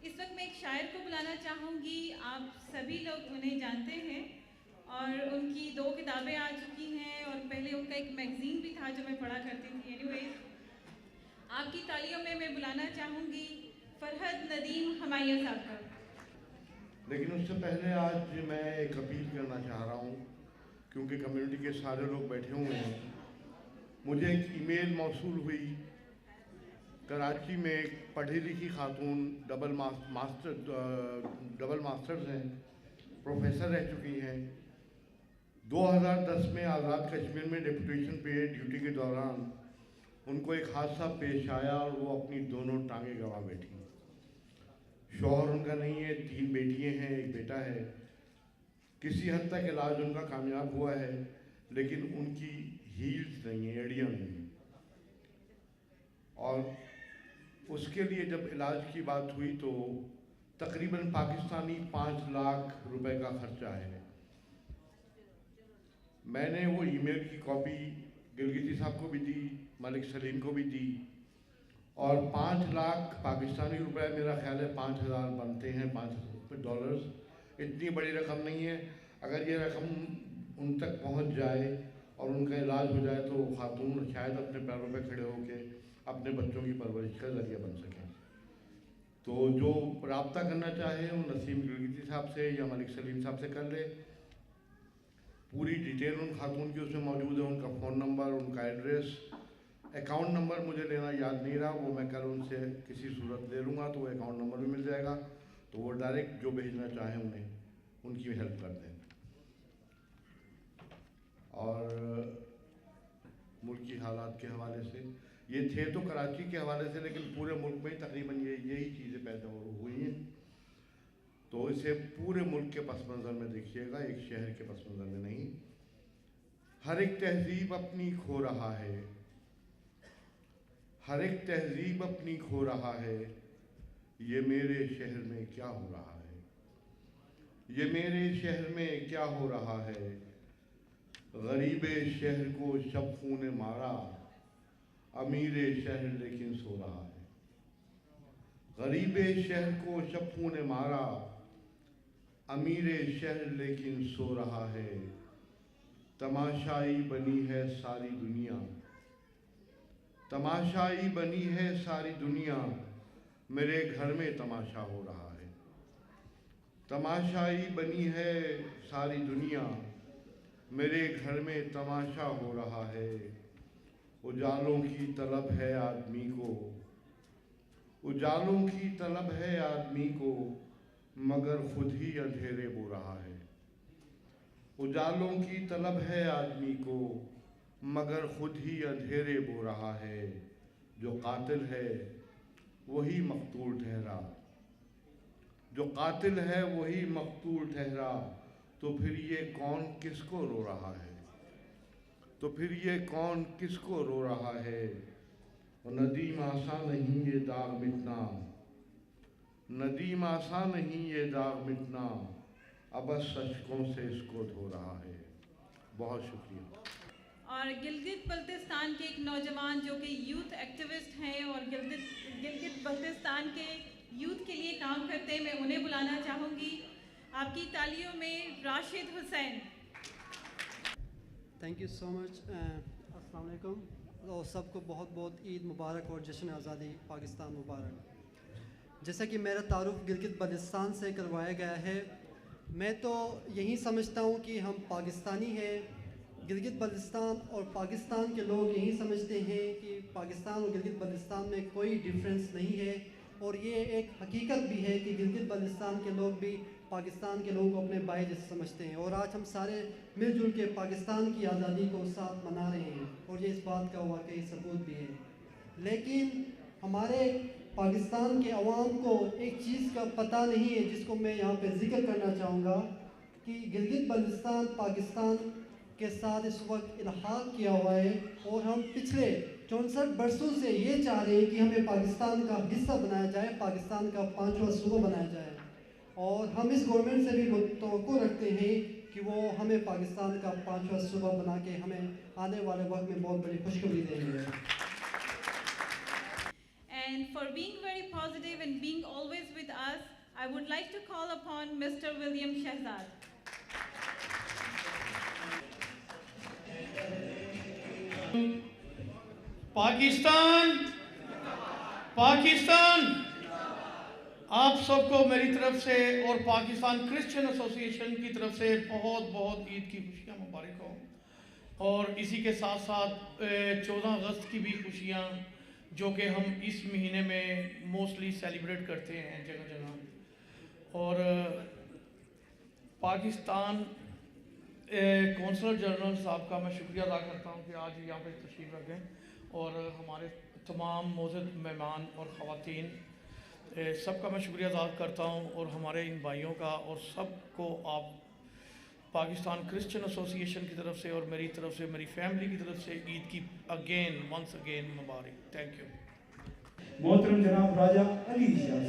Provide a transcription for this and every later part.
इस वक्त मैं एक शायर को बुलाना चाहूँगी। आप सभी लोग उन्हें जानते हैं और उनकी 2 किताबें आ चुकी हैं और पहले उनका एक मैगज़ीन भी था जो मैं पढ़ा करती थी। एनीवेज़, आपकी तालियों में मैं बुलाना चाहूँगी फरहद नदीम हमाइया साहब का। लेकिन उससे पहले आज मैं एक अपील करना चाह रहा हूँ, क्योंकि कम्युनिटी के सारे लोग बैठे हुए हैं। मुझे एक ईमेल मौसूल हुई, कराची में एक पढ़ी लिखी खातून डबल मास्टर्स हैं, प्रोफेसर रह चुकी हैं। 2010 में आज़ाद कश्मीर में डिप्यूटेशन पे ड्यूटी के दौरान उनको एक हादसा पेश आया और वो अपनी दोनों टांगें गंवा बैठी। शौहर उनका नहीं है, 3 बेटियां हैं, एक बेटा है। किसी हद तक इलाज उनका कामयाब हुआ है, लेकिन उनकी हील्स नहीं है, एड़ियाँ नहीं हैं। और उसके लिए जब इलाज की बात हुई तो तकरीबन पाकिस्तानी 5 लाख रुपए का खर्चा है। मैंने वो ईमेल की कॉपी गिलगिती साहब को भी दी, मलिक सलीम को भी दी, और 5 लाख पाकिस्तानी रुपए, मेरा ख्याल है 5,000 बनते हैं, $5 इतनी बड़ी रकम नहीं है। अगर ये रकम उन तक पहुंच जाए और उनका इलाज हो जाए तो खातून शायद अपने पैरों पे खड़े होकर अपने बच्चों की परवरिश का जरिया बन सकें। तो जो रब्ता करना चाहे वो नसीम गिलगिती साहब से या मलिक सलीम साहब से कर ले। पूरी डिटेल उन खातून की उसमें मौजूद है, उनका फ़ोन नंबर, उनका एड्रेस, अकाउंट नंबर मुझे लेना याद नहीं रहा, वो मैं कल उनसे किसी सूरत ले लूँगा तो वो अकाउंट नंबर भी मिल जाएगा। तो वो डायरेक्ट जो भेजना चाहें उन्हें उनकी हेल्प कर दें। और मुल्क की हालात के हवाले से, ये थे तो कराची के हवाले से, लेकिन पूरे मुल्क में तकरीबन यही चीज़ें पैदा हुई हैं। तो इसे पूरे मुल्क के पस मंज़र में देखिएगा, एक शहर के पस मंज़र में नहीं। हर एक तहजीब अपनी खो रहा है, हर एक तहजीब अपनी खो रहा है। ये मेरे शहर में क्या हो रहा है, ये मेरे शहर में क्या हो रहा है। गरीबे शहर को शबखू ने मारा, अमीरे शहर लेकिन सो रहा है। गरीबे शहर को शबखू ने मारा, अमीरे शहर लेकिन सो रहा है। तमाशाई बनी है सारी दुनिया, तमाशाई बनी है सारी दुनिया, मेरे घर में तमाशा हो रहा है। तमाशाई बनी है सारी दुनिया, मेरे घर में तमाशा हो रहा है। उजालों की तलब है आदमी को, उजालों की तलब है आदमी को, मगर खुद ही अंधेरे बो रहा है। उजालों की तलब है आदमी को, मगर खुद ही अंधेरे बो रहा है। जो कातिल है वही मकतूल ठहरा, जो कातिल है वही मकतूल ठहरा। तो फिर ये कौन किसको रो रहा है, तो फिर ये कौन किसको रो रहा है। नदीम आसा नहीं ये दाग मिटना, नदीम आसा नहीं ये दाग मिटना, अब अशकों से इसको धो रहा है। बहुत शुक्रिया। और गिलगित बल्तिस्तान के एक नौजवान जो कि यूथ एक्टिविस्ट हैं और गिलगित बल्तिस्तान के यूथ के लिए काम करते हैं, मैं उन्हें बुलाना चाहूँगी। आपकी तालियों में Rashid Hussain. Thank you so much. अस्सलाम वालेकुम और सबको बहुत बहुत ईद मुबारक और जश्न आज़ादी पाकिस्तान मुबारक। जैसा कि मेरा तारुफ गिलगित बल्तिस्तान से करवाया गया है, मैं तो यही समझता हूँ कि हम पाकिस्तानी हैं। गिलगित बल्तिस्तान और पाकिस्तान के लोग यही समझते हैं कि पाकिस्तान और गिलगित बल्तिस्तान में कोई डिफरेंस नहीं है, और ये एक हकीकत भी है कि गिलगित बल्तिस्तान के लोग भी पाकिस्तान के लोगों को अपने भाई जैसे समझते हैं। और आज हम सारे मिलजुल के पाकिस्तान की आज़ादी को साथ मना रहे हैं और ये इस बात का वाकई सबूत भी है। लेकिन हमारे पाकिस्तान के अवाम को एक चीज़ का पता नहीं है, जिसको मैं यहाँ पे जिक्र करना चाहूँगा कि गिलगित बल्तिस्तान पाकिस्तान के साथ इस वक्त इल्हाक किया हुआ है, और हम पिछले 64 बरसों से ये चाह रहे हैं कि हमें पाकिस्तान का हिस्सा बनाया जाए, पाकिस्तान का 5वां सूबा बनाया जाए। और हम इस गवर्नमेंट से भी तवक्को रखते हैं कि वो हमें पाकिस्तान का 5वां सूबा बना के हमें आने वाले वक्त में बहुत बड़ी खुशखबरी देंगे। And for being very positive and being always with us, I would like to call upon Mr. William Shahzad. Pakistan Pakistan आप सबको मेरी तरफ से और पाकिस्तान क्रिश्चियन एसोसिएशन की तरफ से बहुत बहुत ईद की खुशियाँ मुबारक हो। और इसी के साथ साथ 14 अगस्त की भी खुशियाँ जो कि हम इस महीने में मोस्टली सेलिब्रेट करते हैं जगह जगह। और पाकिस्तान कौंसलर जनरल साहब का मैं शुक्रिया अदा करता हूँ कि आज यहाँ पे तशरीफ़ रखें, और हमारे तमाम मौजूद मेहमान और ख़वातीन सबका मैं शुक्रिया अदा करता हूँ, और हमारे इन भाइयों का और सबको आप पाकिस्तान क्रिश्चियन एसोसिएशन की तरफ से और मेरी तरफ से, मेरी फैमिली की तरफ से ईद की वंस अगेन मुबारक। Thank you. मोहतरम जनाब राजा Ali Ejaz.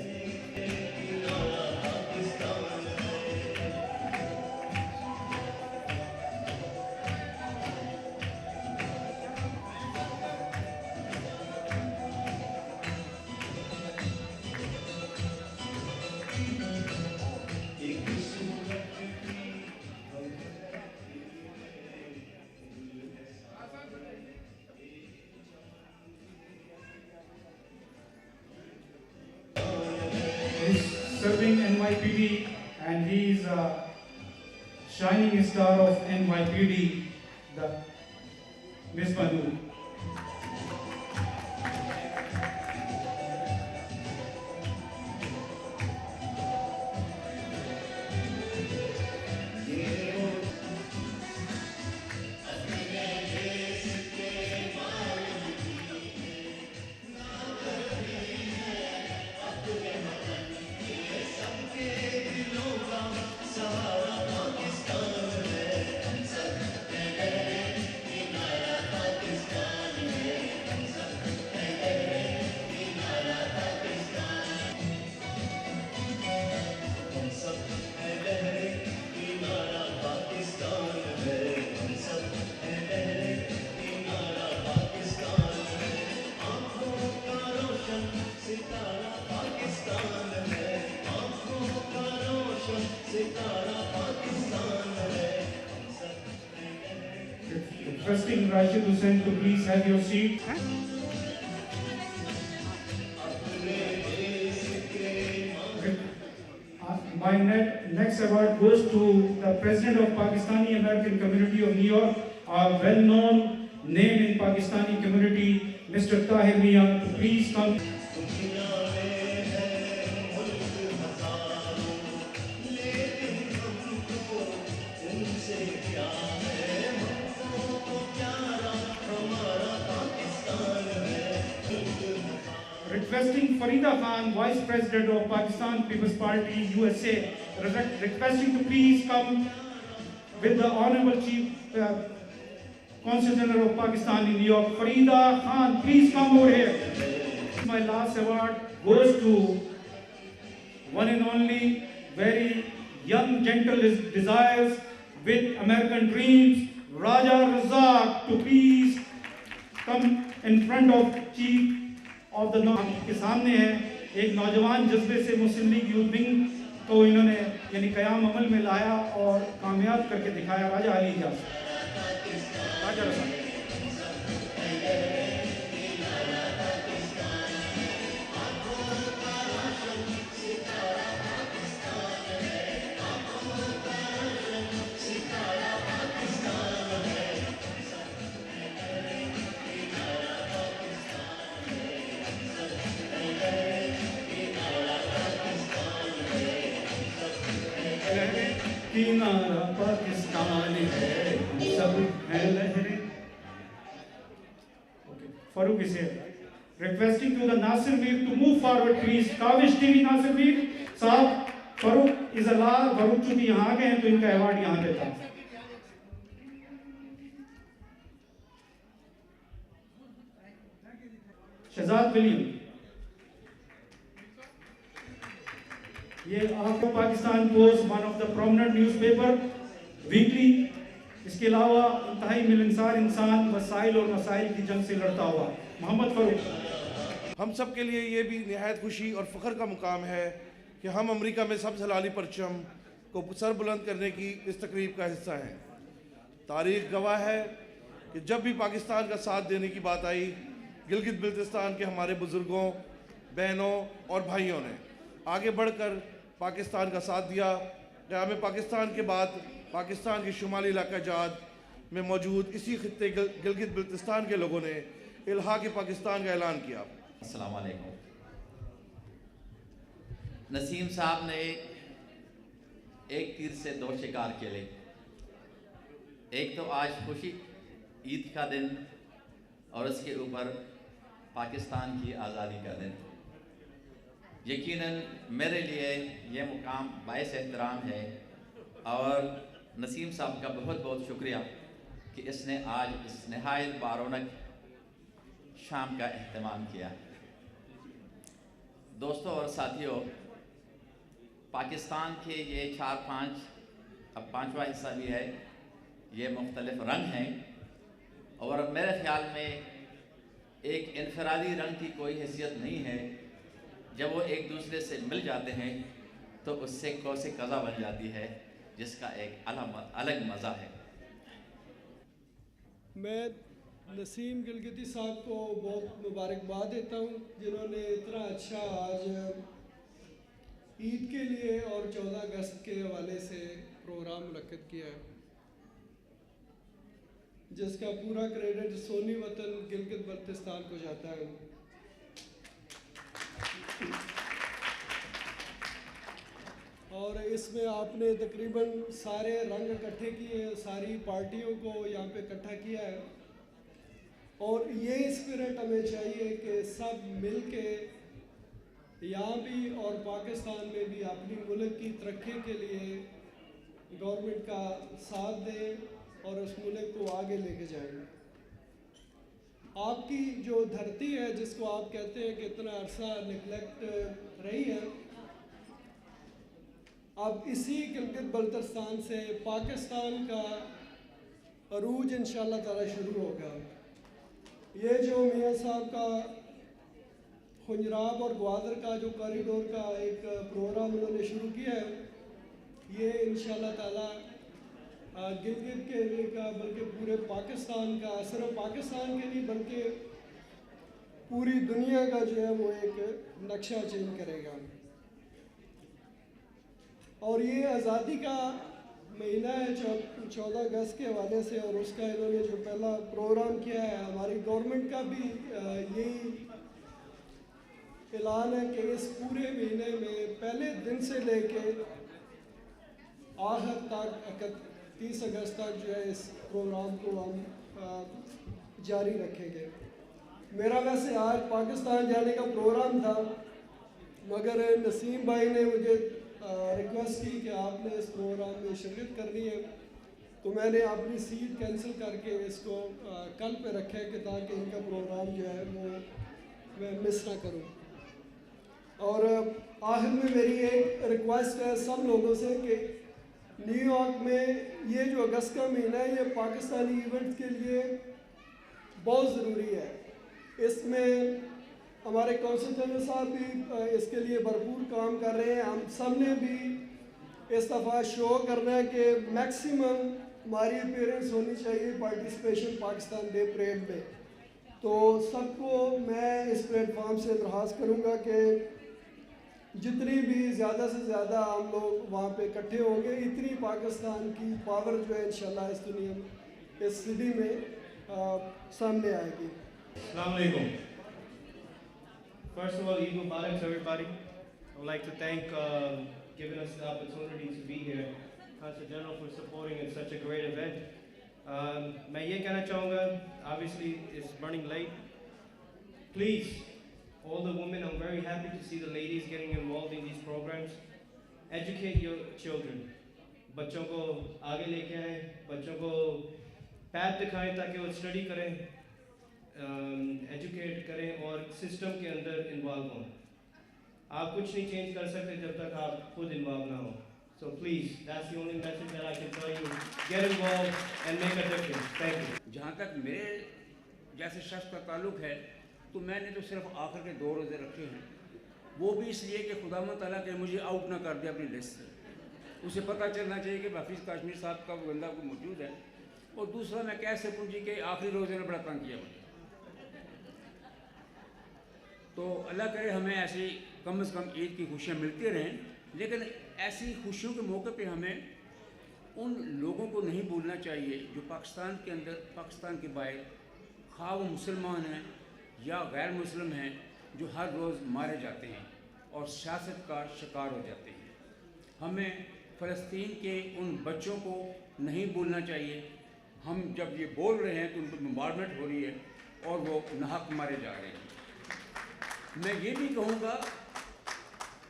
Serving NYPD, and he is a shining star of NYPD, the Miss Manu. Requesting Rashid Hussain to please have your seat. My next award goes to the President of Pakistani American Community of New York, a well-known name in Pakistani community, Mr. Tahir Mian, to please come. Requesting Farida Khan, Vice President of Pakistan People's Party, USA, requesting to please come with the Honorable Chief Consul General of Pakistan in New York. Farida Khan, please come over here. My last award goes to one and only, very young, gentle desires with American dreams, Raja Razak, to please come in front of Chief of the के सामने है एक नौजवान जज्बे से मुस्लिम league youth wing को इन्होंने यानी क़याम अमल में लाया और कामयाब करके दिखाया। राजा अली इजाज़। राजा रज़ाक। किनारा पाकिस्तान है, सब है लहरें। Farooq is here. Requesting to the Nasir Mir to move forward, please. Kavish TV Nasir Mir साहब, Farooq is allowed. Farooq चूंकि यहाँ आ गए हैं तो इनका अवार्ड यहाँ पे था। शहजाद विलियम, ये आपको Pakistan post, one of the prominent newspaper weekly, इसके अलावा इंतहाई मिलनसार इंसान वसाइल और मसाइल की जंग से लड़ता हुआ मोहम्मद फरूक। हम सब के लिए ये भी नहायत खुशी और फ़ख्र का मुकाम है कि हम अमेरिका में सब्ज़ हलाली परचम को सर बुलंद करने की इस तकरीब का हिस्सा हैं। तारीख़ गवाह है कि जब भी पाकिस्तान का साथ देने की बात आई, गिलगित बिल्तिस्तान के हमारे बुज़ुर्गों, बहनों और भाइयों ने आगे बढ़कर पाकिस्तान का साथ दिया। क़याम पाकिस्तान के बाद पाकिस्तान के शुमाली इलाका जात में मौजूद इसी खित्ते गिलगित बिल्तिस्तान के लोगों ने इल्हाक़ पाकिस्तान का ऐलान किया। अस्सलाम वालेकुम। नसीम साहब ने एक तीर से दो शिकार खेले। एक तो आज खुशी ईद का दिन और उसके ऊपर पाकिस्तान की आज़ादी का दिन। यकीनन मेरे लिए ये मुकाम बाइस एहतराम है और नसीम साहब का बहुत बहुत शुक्रिया कि इसने आज इस नहायत बारौनक शाम का एहतमाम किया। दोस्तों और साथियों, पाकिस्तान के ये 4-5 अब 5वां हिस्सा भी है, ये मुख्तलिफ रंग हैं और मेरे ख्याल में एक इनफरादी रंग की कोई हैसियत नहीं है। जब वो एक दूसरे से मिल जाते हैं तो उससे कौसे कज़ा बन जाती है, जिसका एक अलग मज़ा है। मैं नसीम गिलगिती साहब को बहुत मुबारकबाद देता हूँ, जिन्होंने इतना अच्छा आज ईद के लिए और 14 अगस्त के हवाले से प्रोग्राम मुनक्किद किया है, जिसका पूरा क्रेडिट सोनी वतन गिलगित बल्तिस्तान को जाता है। और इसमें आपने तकरीबन सारे रंग इकट्ठे किए, सारी पार्टियों को यहाँ पे इकट्ठा किया है और ये स्पिरिट हमें चाहिए कि सब मिल के यहाँ भी और पाकिस्तान में भी अपनी मुल्क की तरक्की के लिए गवर्नमेंट का साथ दें और उस मुल्क को आगे लेके जाएं। आपकी जो धरती है, जिसको आप कहते हैं कि इतना अरसा निगलेक्ट रही है, अब इसी गिलगित बल्तिस्तान से पाकिस्तान का अरूज इंशाअल्लाह ताला शुरू होगा। ये जो मियाँ साहब का खुंजराब और ग्वादर का जो कॉरिडोर का एक प्रोग्राम उन्होंने शुरू किया है, ये इंशाअल्लाह ताला गिलगित के लिए का बल्कि पूरे पाकिस्तान का, सिर्फ पाकिस्तान के नहीं बल्कि पूरी दुनिया का जो है वो एक नक्शा चेंज करेगा। और ये आज़ादी का महीना है 14 अगस्त के हवाले से, और उसका इन्होंने जो पहला प्रोग्राम किया है, हमारी गवर्नमेंट का भी यही ऐलान है कि इस पूरे महीने में पहले दिन से लेके आखिर तक 31 अगस्त तक जो है इस प्रोग्राम को हम जारी रखेंगे। मेरा वैसे आज पाकिस्तान जाने का प्रोग्राम था, मगर नसीम भाई ने मुझे रिक्वेस्ट की कि आपने इस प्रोग्राम में शिरकत करनी है, तो मैंने अपनी सीट कैंसिल करके इसको कल पे रखा है कि ताकि इनका प्रोग्राम जो है वो मैं मिस ना करूं। और आखिर में मेरी एक रिक्वेस्ट है सब लोगों से कि न्यूयॉर्क में ये जो अगस्त का महीना है, ये पाकिस्तानी इवेंट्स के लिए बहुत ज़रूरी है। इसमें हमारे कौंसल जनरल साहब भी इसके लिए भरपूर काम कर रहे हैं। हम सब ने भी इस दफ़ा शो करना है कि मैक्सिमम हमारी अपीयरेंस होनी चाहिए पार्टिसिपेशन पाकिस्तान डे परेड में। तो सबको मैं इस प्लेटफॉर्म से दरख्वास्त करूँगा कि जितनी भी ज़्यादा से ज़्यादा हम लोग वहाँ पे इकट्ठे होंगे, इतनी पाकिस्तान की पावर जो है इंशाल्लाह इस दुनिया में, इस सिटी में सामने आएगी। Assalamu alaikum. First of all, Eid Mubarak to everybody. I would like to thank giving us the opportunity to be here, Consul General, for supporting in such a great event. मैं ये कहना चाहूँगा, obviously it's running late. Please, all the women, I'm very happy to see the ladies getting involved in these programs. Educate your children. बच्चों को आगे लेके आएं, बच्चों को path दिखाएं ताकि वो study करें, educate करें और system के अंदर involve हों। आप कुछ नहीं change कर सकते जब तक आप खुद involve ना हो। So please, that's the only message that I can tell you. Get involved and make a difference. Thank you. जहाँ तक मेरे जैसे शख्स का ताल्लुक है, तो मैंने तो सिर्फ आखिर के 2 रोज़े रखे हैं, वो भी इसलिए कि खुदावंद तआला के मुझे आउट ना कर दे अपनी लिस्ट से। उसे पता चलना चाहिए कि हफीज़ काश्मीर साहब का वो बंदा को मौजूद है। और दूसरा मैं कह सकूँ जी कि आखिरी रोज़े ने बड़ा तंग किया मुझे। तो अल्लाह करे हमें ऐसी कम से कम ईद की खुशियाँ मिलती रहें, लेकिन ऐसी खुशियों के मौके पे हमें उन लोगों को नहीं भूलना चाहिए जो पाकिस्तान के अंदर, पाकिस्तान के बाहर, खा वो मुसलमान हैं या गैर मुस्लिम हैं, जो हर रोज़ मारे जाते हैं और सियासत का शिकार हो जाते हैं। हमें फ़लस्तीन के उन बच्चों को नहीं भूलना चाहिए। हम जब ये बोल रहे हैं तो उनको बम्बार्डमेंट हो रही है और वो नाहक मारे जा रहे हैं। मैं ये भी कहूँगा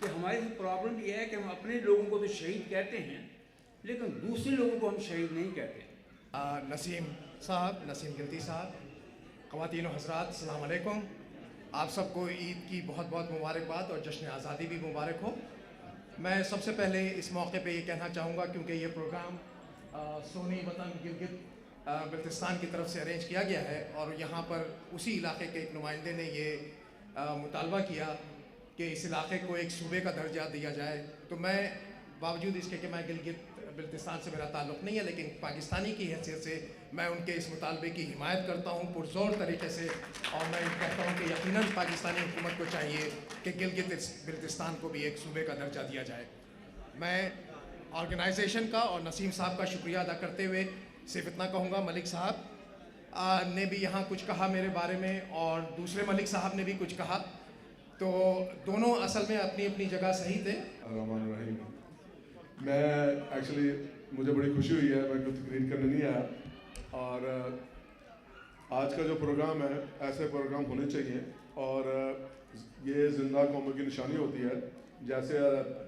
कि हमारी प्रॉब्लम ये है कि हम अपने लोगों को तो शहीद कहते हैं, लेकिन दूसरे लोगों को हम शहीद नहीं कहते। नसीम साहब, नसीम गिलती साहब, ख़वातीन और हज़रात, अस्सलाम वालेकुम। आप सबको ईद की बहुत बहुत मुबारकबाद और जश्न आज़ादी भी मुबारक हो। मैं सबसे पहले इस मौके पे ये कहना चाहूँगा, क्योंकि ये प्रोग्राम सोनी वतन गिलगित बल्तिस्तान की तरफ से अरेंज किया गया है और यहाँ पर उसी इलाके के एक नुमाइंदे ने ये मुतालबा किया कि इस इलाके को एक सूबे का दर्जा दिया जाए। तो मैं बावजूद इसके कि मैं गिलगित बल्तिस्तान से मेरा ताल्लुक़ नहीं है, लेकिन पाकिस्तानी की हैसियत से मैं उनके इस मुतालबे की हिमायत करता हूँ पुरज़ोर तरीके से। और मैं कहता हूँ कि यकीनन पाकिस्तानी हुकूमत को चाहिए कि गिलगित बल्तिस्तान को भी एक सूबे का दर्जा दिया जाए। मैं ऑर्गेनाइजेशन का और नसीम साहब का शुक्रिया अदा करते हुए सिर्फ इतना कहूँगा, मलिक साहब ने भी यहाँ कुछ कहा मेरे बारे में और दूसरे मलिक साहब ने भी कुछ कहा, तो दोनों असल में अपनी अपनी जगह सही थे। रहमान रहीम। मैं एक्चुअली मुझे बड़ी खुशी हुई है, मैं कुछ तकरीर करने नहीं आया। और आज का जो प्रोग्राम है, ऐसे प्रोग्राम होने चाहिए और ये ज़िंदा कौम की निशानी होती है। जैसे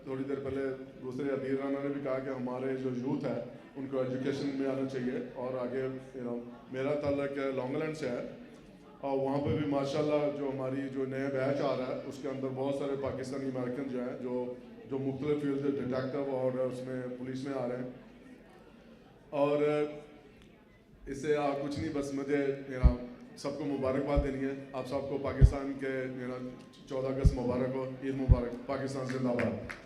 थोड़ी देर पहले दूसरे अबीर राना ने भी कहा कि हमारे जो यूथ है उनको एजुकेशन में आना चाहिए और आगे मेरा ताल्लुक लॉन्गलैंड से है और वहाँ पे भी माशाल्लाह जो हमारी जो नए बैच आ रहा है उसके अंदर बहुत सारे पाकिस्तानी अमेरिकन जो हैं जो मुख्तलिफ फील्ड डिटेक्टिव और उसमें पुलिस में आ रहे हैं। और इससे कुछ नहीं, बस मुझे सबको मुबारकबाद देनी है। आप सबको पाकिस्तान के 14 अगस्त मुबारक हो, ईद मुबारक, पाकिस्तान जिंदाबाद।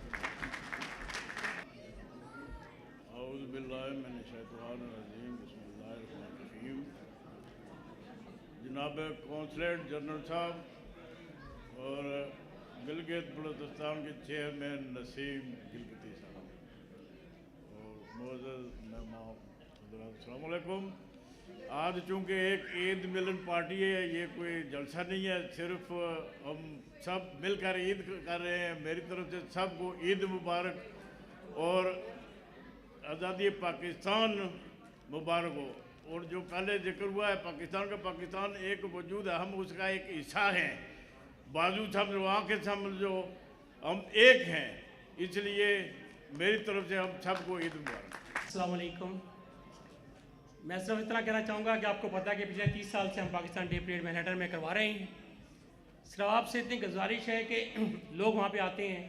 जनाब कौंसलेट जनरल साहब और गिलगित बल्तिस्तान के चेयरमैन नसीम गिलगिती साहब और मोअज़्ज़ज़ मेहमान, अस्सलाम वालेकुम। आज चूँकि एक ईद मिलन पार्टी है, ये कोई जलसा नहीं है, सिर्फ हम सब मिलकर ईद कर रहे हैं। मेरी तरफ से सबको ईद मुबारक और आज़ादी पाकिस्तान मुबारक हो। और जो पहले जिक्र हुआ है पाकिस्तान का, पाकिस्तान एक वजूद है, हम उसका एक हिस्सा हैं। बाजू समझो, आँखें समझो, हम एक हैं। इसलिए मेरी तरफ से हम सबको ईद मुबारक। अस्सलाम वालेकुम। मैं सिर्फ इतना कहना चाहूँगा कि आपको पता है कि पिछले 30 साल से हम पाकिस्तान डे परेड मैनहट्टन में करवा रहे हैं। सिर्फ आपसे इतनी गुजारिश है कि लोग वहाँ पे आते हैं।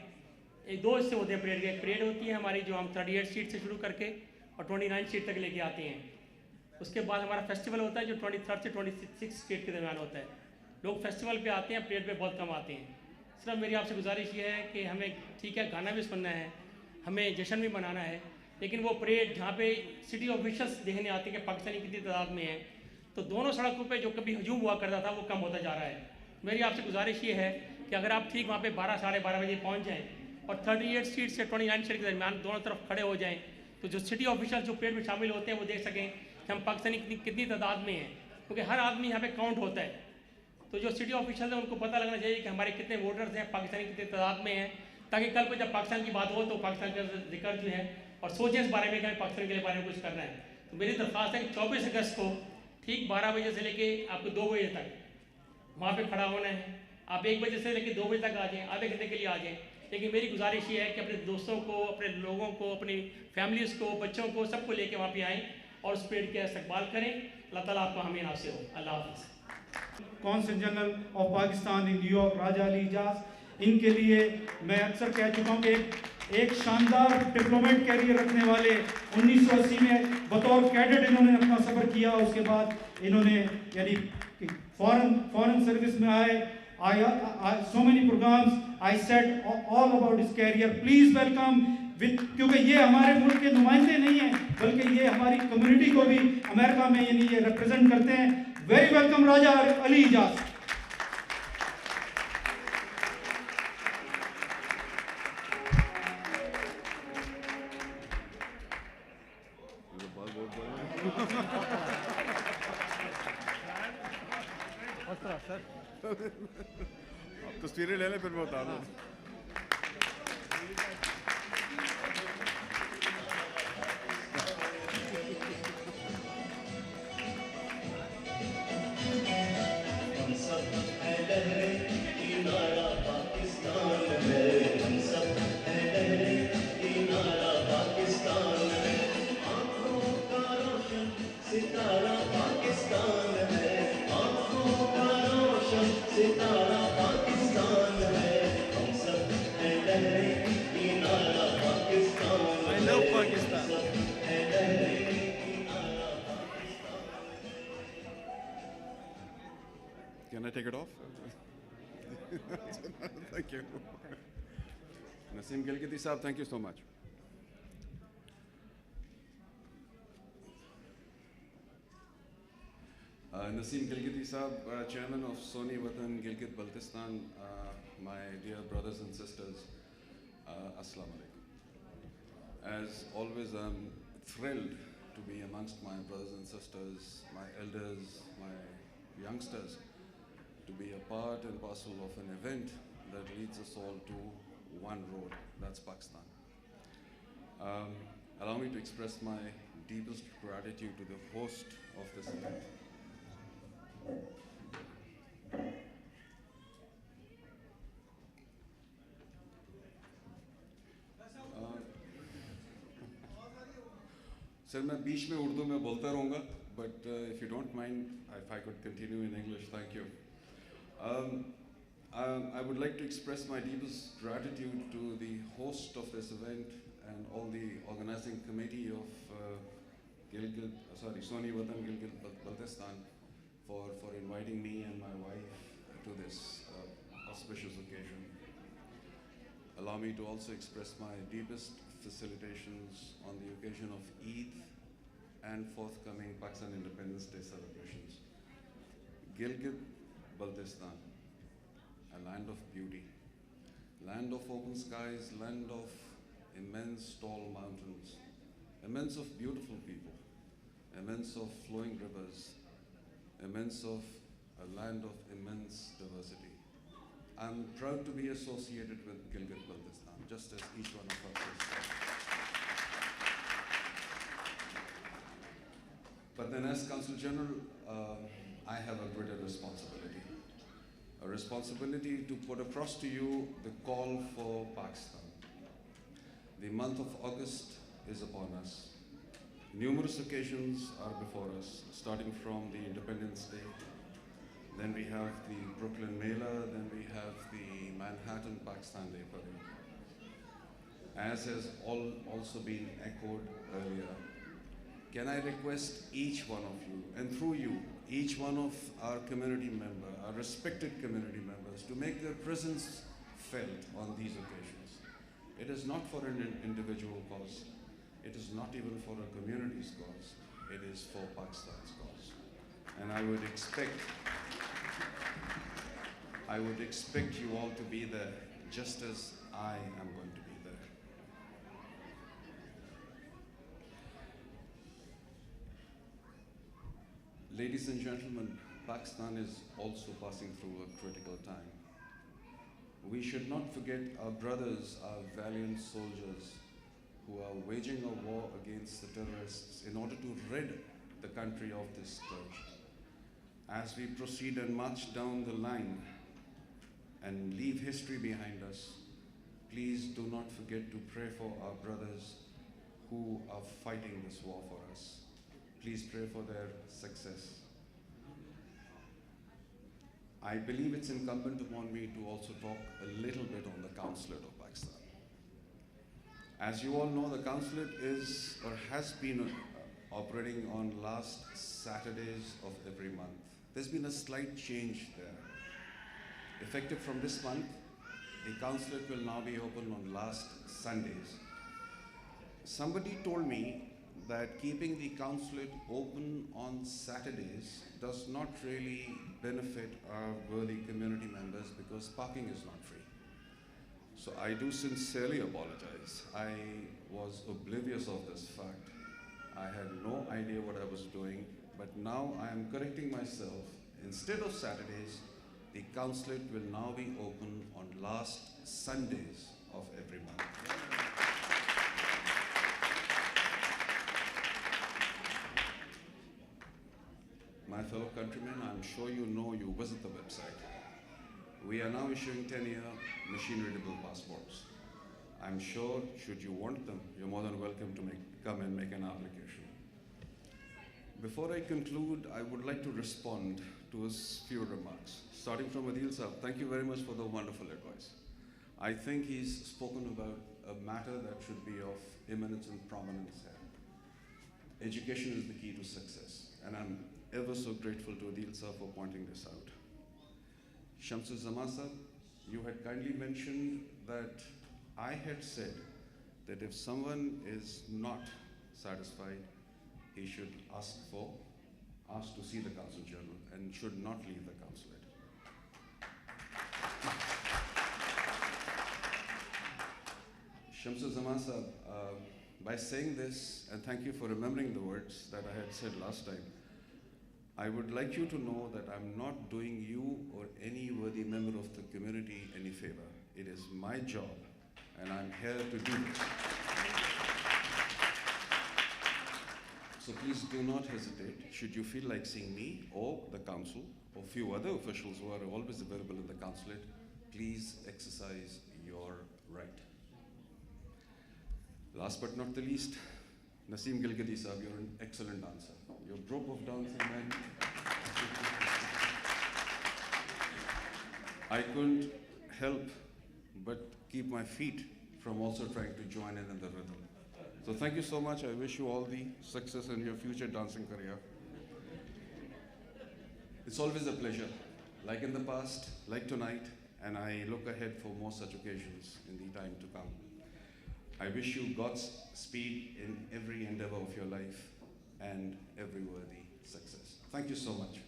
एक 2 हिस्से होते हैं परेड के। एक परेड होती है हमारी जो हम 38 सीट से शुरू करके और 29 सीट तक लेके आते हैं। उसके बाद हमारा फेस्टिवल होता है जो 23 से 26 सीट के दरमियान होता है। लोग फेस्टिवल पे आते हैं, परेड पे बहुत कम आते हैं। सिर्फ मेरी आपसे गुजारिश ये है कि हमें ठीक है गाना भी सुनना है, हमें जश्न भी मनाना है, लेकिन वो परेड जहाँ पे सिटी ऑफिशल्स देखने आते हैं कि पाकिस्तानी कितनी तादाद में है, तो दोनों सड़कों पे जो कभी हजूम हुआ करता था वो कम होता जा रहा है। मेरी आपसे गुजारिश ये है कि अगर आप ठीक वहाँ पे 12 साढ़े 12 बजे पहुँच जाएँ और 38 सीट से 29 सीट के दरमियान दोनों तरफ खड़े हो जाएँ, तो जो सिटी ऑफिशल्स जो परेड में शामिल होते हैं वो देख सकें कि हम पाकिस्तानी कितनी तादाद में हैं, क्योंकि हर आदमी यहाँ पे काउंट होता है। तो जो सिटी ऑफिशल्स हैं उनको पता लगना चाहिए कि हमारे कितने वोटर्स हैं, पाकिस्तानी कितनी तादाद में हैं, ताकि कल को जब पाकिस्तान की बात हो तो पाकिस्तान का जिक्र जो है और सोचें इस बारे में कि हमें पाकिस्तान के बारे में कुछ करना है। तो मेरी दरख्वास्त है कि 24 अगस्त को ठीक 12 बजे से लेके आपको 2 बजे तक वहाँ पे खड़ा होना है। आप 1 बजे से लेकर 2 बजे तक आ जाएँ, आधे घंटे के लिए आ जाएँ। लेकिन मेरी गुजारिश ये है कि अपने दोस्तों को, अपने लोगों को, अपनी फैमिलीज़ को, बच्चों को, सबको लेके वहाँ पे आएँ और उस परेड का इस्तकबाल करें। अल्लाह ताला आपको हमें नासिर हो। अल्लाह हाफ़िज़। Consul general of Pakistan in New York Raja Ali Ijaz, इनके लिए मैं अक्सर कह चुका हूँ कि एक शानदार डिप्लोमेट कैरियर रखने वाले 1980 में बतौर कैडेट इन्होंने अपना सफ़र किया। उसके बाद इन्होंने यानी फॉरेन सर्विस में आए। So many programs I said all about his career. Please welcome with, क्योंकि ये हमारे मुल्क के नुमाइंदे नहीं हैं बल्कि ये हमारी कम्युनिटी को भी अमेरिका में यानी ये रिप्रेजेंट करते हैं। Very welcome Raja Ali Ijaz. आप तस्वीरें ले लें फिर मैं बता दूँ। Can I take it off? Thank you. Naseem Gilgity Saab, thank you so much. Naseem Gilgity Saab, Chairman of Soni Watan Gilgit Baltistan, my dear brothers and sisters, Assalamu alaikum. As always, I'm thrilled to be amongst my brothers and sisters, my elders, my youngsters, to be a part and parcel of an event that leads us all to one road, that's Pakistan. Allow me to express my deepest gratitude to the host of this event. Sir, मैं बीच में उर्दू में बोलता रहूँगा, but if you don't mind, if I could continue in English, thank you. I would like to express my deepest gratitude to the host of this event and all the organizing committee of Soni Watan Gilgit Baltistan for inviting me and my wife to this auspicious occasion. Allow me to also express my deepest felicitations on the occasion of Eid and forthcoming Pakistan Independence Day celebrations. Gilgit Baltistan, a land of beauty, land of open skies, land of immense tall mountains, immense of beautiful people, immense of flowing rivers, immense of a land of immense diversity. I'm proud to be associated with Gilgit Baltistan, just as each one of us is. But then as Consul General, I have a greater responsibility. A responsibility to put across to you the call for Pakistan. The month of August is upon us. Numerous occasions are before us, starting from the Independence Day. Then we have the Brooklyn Mela, then we have the Manhattan Pakistan Day Parade. As has also been echoed earlier, can I request each one of you, and through you, each one of our community members, our respected community members, to make their presence felt on these occasions. It is not for an individual cause. It is not even for a community's cause. It is for Pakistan's cause. And I would expect you all to be there, just as I am going to be there. Ladies and gentlemen, Pakistan is also passing through a critical time. We should not forget our brothers, our valiant soldiers, who are waging a war against the terrorists in order to rid the country of this scourge. As we proceed and march down the line and leave history behind us, please do not forget to pray for our brothers who are fighting this war for us. Please pray for their success. I believe it's incumbent upon me to also talk a little bit on the consulate of Pakistan. As you all know, the consulate is or has been operating on last Saturdays of every month. There's been a slight change there. Effective from this month, the consulate will now be open on last Sundays. Somebody told me that keeping the consulate open on Saturdays does not really benefit our worthy community members because parking is not free. So I do sincerely apologize. I was oblivious of this fact. I had no idea what I was doing, but now I am correcting myself. Instead of Saturdays, the consulate will now be open on last Sundays of every month. My fellow countrymen, I'm sure you know, you visit the website. We are now issuing 10-year machine-readable passports. I'm sure, should you want them, you're more than welcome to come and make an application. Before I conclude, I would like to respond to his few remarks. Starting from Adil Saab, thank you very much for the wonderful advice. I think he's spoken about a matter that should be of eminence and prominence here. Education is the key to success, and I'm ever so grateful to Adil Saab for pointing this out. Shamsul Zaman Saab, you had kindly mentioned that I had said that if someone is not satisfied, he should ask to see the Consul General and should not leave the consulate. Shamsul Zaman Saab, by saying this, and thank you for remembering the words that I had said last time, I would like you to know that I'm not doing you or any worthy member of the community any favor. It is my job, and I'm here to do it. So please do not hesitate. Should you feel like seeing me or the council or few other officials who are always available in the consulate, please exercise your right. Last but not the least, Naseem Gilgiti Saab, you're an excellent dancer. Your group of dancing men. I couldn't help but keep my feet from also trying to join in the rhythm. So thank you so much. I wish you all the success in your future dancing career. It's always a pleasure, like in the past, like tonight, and I look ahead for more such occasions in the time to come. I wish you God's speed in every endeavor of your life and every worthy success. Thank you so much.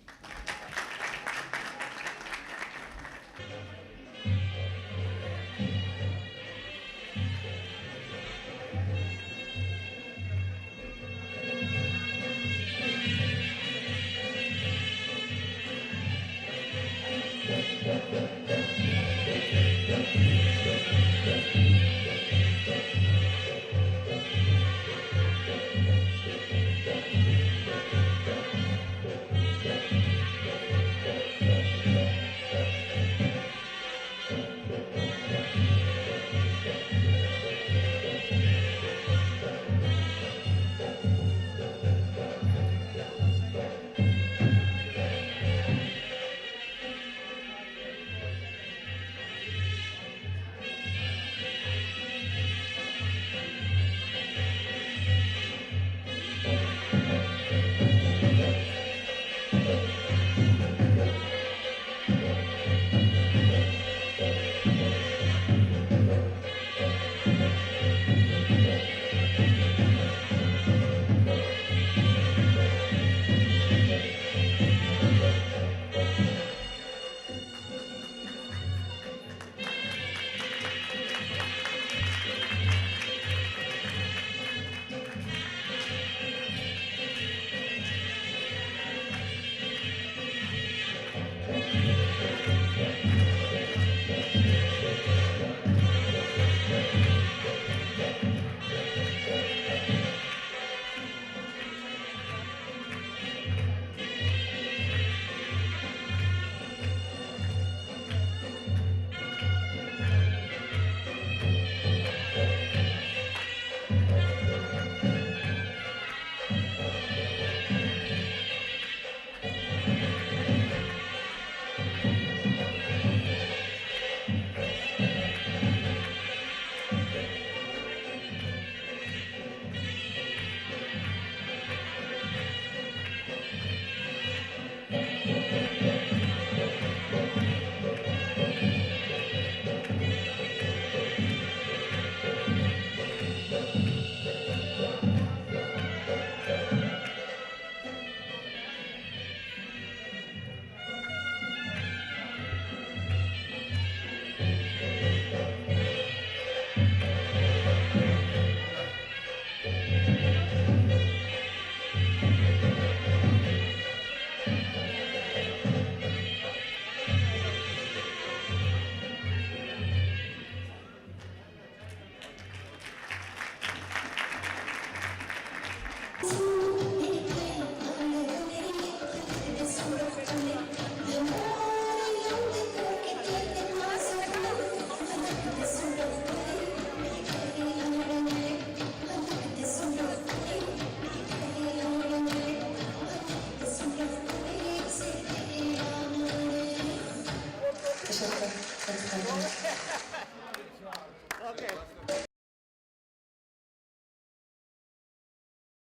Shukran.